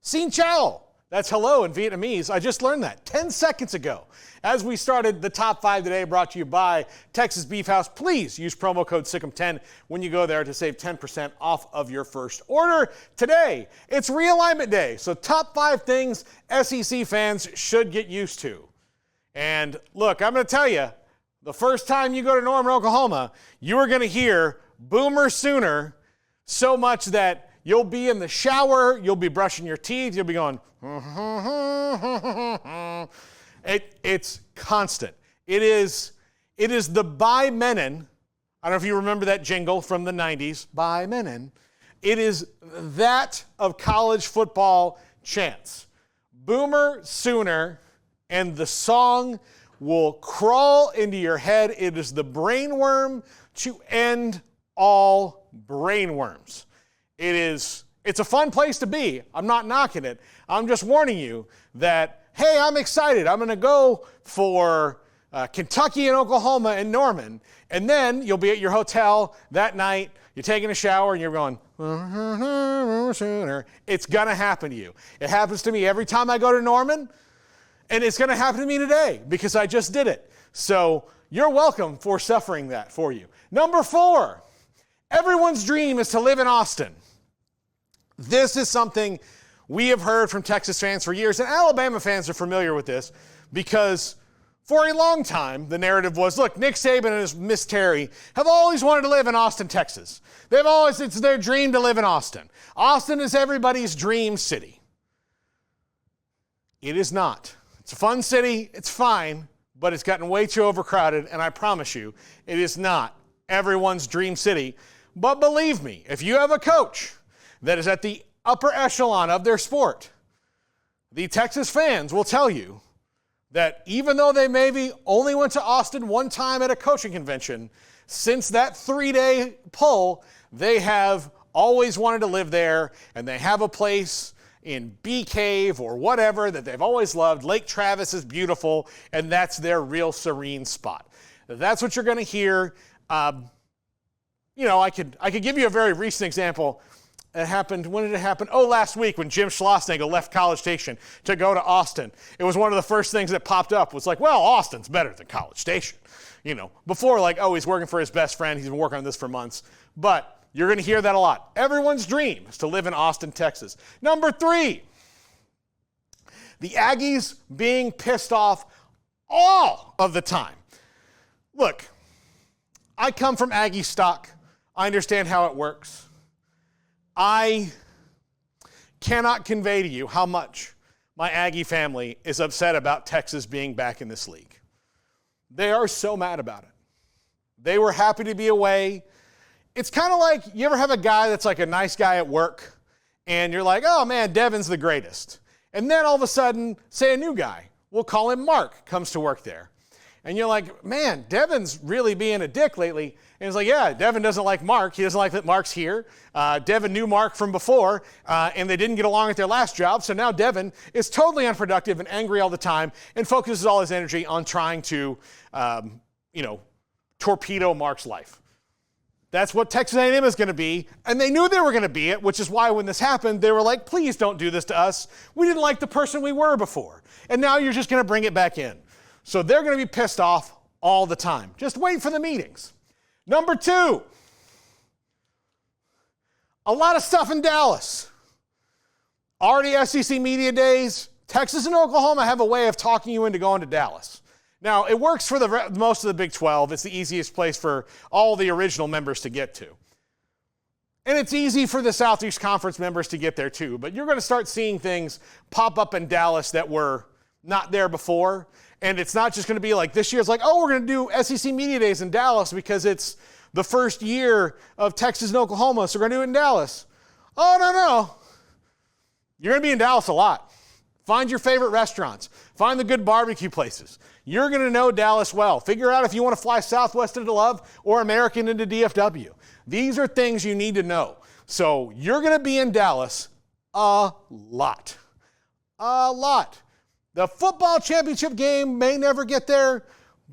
Xin chào. That's hello in Vietnamese. I just learned that 10 seconds ago. As we started the top 5 today, brought to you by Texas Beef House. Please use promo code SICK'EM10 when you go there to save 10% off of your first order. Today, it's realignment day, so top 5 things SEC fans should get used to. And look, I'm going to tell you, the first time you go to Norman, Oklahoma, you are going to hear Boomer Sooner so much that you'll be in the shower, you'll be brushing your teeth, you'll be going, it's constant. It is the By Menon. I don't know if you remember that jingle from the 90s, By Menon. It is that of college football chants. Boomer Sooner, and the song will crawl into your head. It is the brainworm to end all brainworms. It's a fun place to be. I'm not knocking it. I'm just warning you that, hey, I'm excited. I'm going to go for Kentucky and Oklahoma and Norman. And then you'll be at your hotel that night. You're taking a shower and you're going, it's going to happen to you. It happens to me every time I go to Norman. And it's going to happen to me today because I just did it. So you're welcome for suffering that for you. Number 4, everyone's dream is to live in Austin. This is something we have heard from Texas fans for years, and Alabama fans are familiar with this because for a long time, the narrative was, look, Nick Saban and his Miss Terry have always wanted to live in Austin, Texas. It's their dream to live in Austin. Austin is everybody's dream city. It is not. It's a fun city, it's fine, but it's gotten way too overcrowded, and I promise you, it is not everyone's dream city. But believe me, if you have a coach that is at the upper echelon of their sport, the Texas fans will tell you that even though they maybe only went to Austin one time at a coaching convention, since that 3-day pull, they have always wanted to live there, and they have a place in Bee Cave or whatever that they've always loved. Lake Travis is beautiful, and that's their real serene spot. That's what you're going to hear. I could give you a very recent example. It happened, when did it happen? Oh, last week when Jim Schlossnagle left College Station to go to Austin. It was one of the first things that popped up was like, well, Austin's better than College Station. Before he's working for his best friend. He's been working on this for months. But you're going to hear that a lot. Everyone's dream is to live in Austin, Texas. Number 3, the Aggies being pissed off all of the time. Look, I come from Aggie stock. I understand how it works. I cannot convey to you how much my Aggie family is upset about Texas being back in this league. They are so mad about it. They were happy to be away. It's kind of like, you ever have a guy that's like a nice guy at work, and you're like, oh man, Devin's the greatest. And then all of a sudden, say a new guy, we'll call him Mark, comes to work there. And you're like, man, Devin's really being a dick lately. And he's like, yeah, Devin doesn't like Mark. He doesn't like that Mark's here. Devin knew Mark from before, and they didn't get along at their last job. So now Devin is totally unproductive and angry all the time and focuses all his energy on trying to, torpedo Mark's life. That's what Texas A&M is going to be, and they knew they were going to be it, which is why when this happened, they were like, please don't do this to us. We didn't like the person we were before, and now you're just going to bring it back in. So they're going to be pissed off all the time. Just wait for the meetings. Number 2, a lot of stuff in Dallas. Already SEC media days. Texas and Oklahoma have a way of talking you into going to Dallas. Now, it works for most of the Big 12. It's the easiest place for all the original members to get to. And it's easy for the Southeast Conference members to get there too. But you're going to start seeing things pop up in Dallas that were not there before. And it's not just going to be like this year. It's like, oh, we're going to do SEC Media Days in Dallas because it's the first year of Texas and Oklahoma, so we're going to do it in Dallas. Oh, no. You're going to be in Dallas a lot. Find your favorite restaurants. Find the good barbecue places. You're going to know Dallas well. Figure out if you want to fly Southwest into Love or American into DFW. These are things you need to know. So you're going to be in Dallas a lot. A lot. The football championship game may never get there,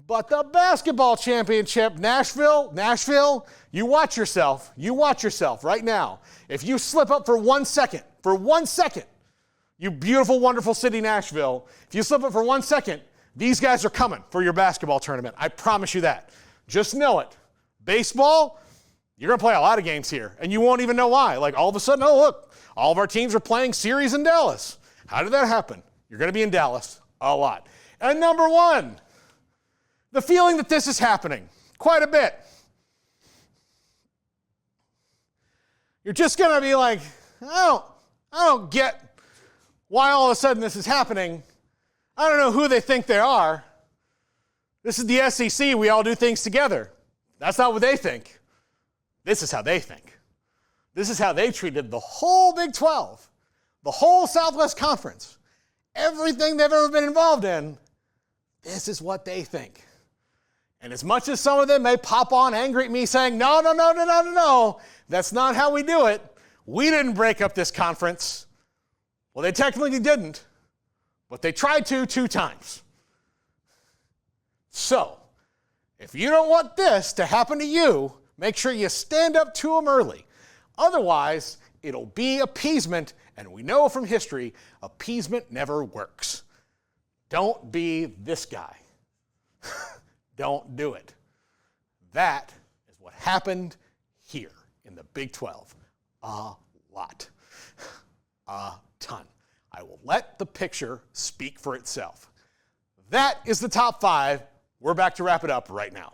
but the basketball championship, Nashville, you watch yourself. You watch yourself right now. If you slip up for 1 second, You beautiful, wonderful city, Nashville. If you slip up for 1 second, these guys are coming for your basketball tournament. I promise you that. Just know it. Baseball, you're going to play a lot of games here, and you won't even know why. Like all of a sudden, oh, look, all of our teams are playing series in Dallas. How did that happen? You're going to be in Dallas a lot. And number one, the feeling that this is happening quite a bit. You're just going to be like, I don't get why all of a sudden this is happening. I don't know who they think they are. This is the SEC. We all do things together. That's not what they think. This is how they think. This is how they treated the whole Big 12, the whole Southwest Conference, everything they've ever been involved in. This is what they think. And as much as some of them may pop on angry at me saying, no, that's not how we do it. We didn't break up this conference. Well, they technically didn't, but they tried to 2 times. So, if you don't want this to happen to you, make sure you stand up to them early. Otherwise, it'll be appeasement, and we know from history, appeasement never works. Don't be this guy. Don't do it. That is what happened here in the Big 12. A lot. A ton. I will let the picture speak for itself. That is the top 5. We're back to wrap it up right now.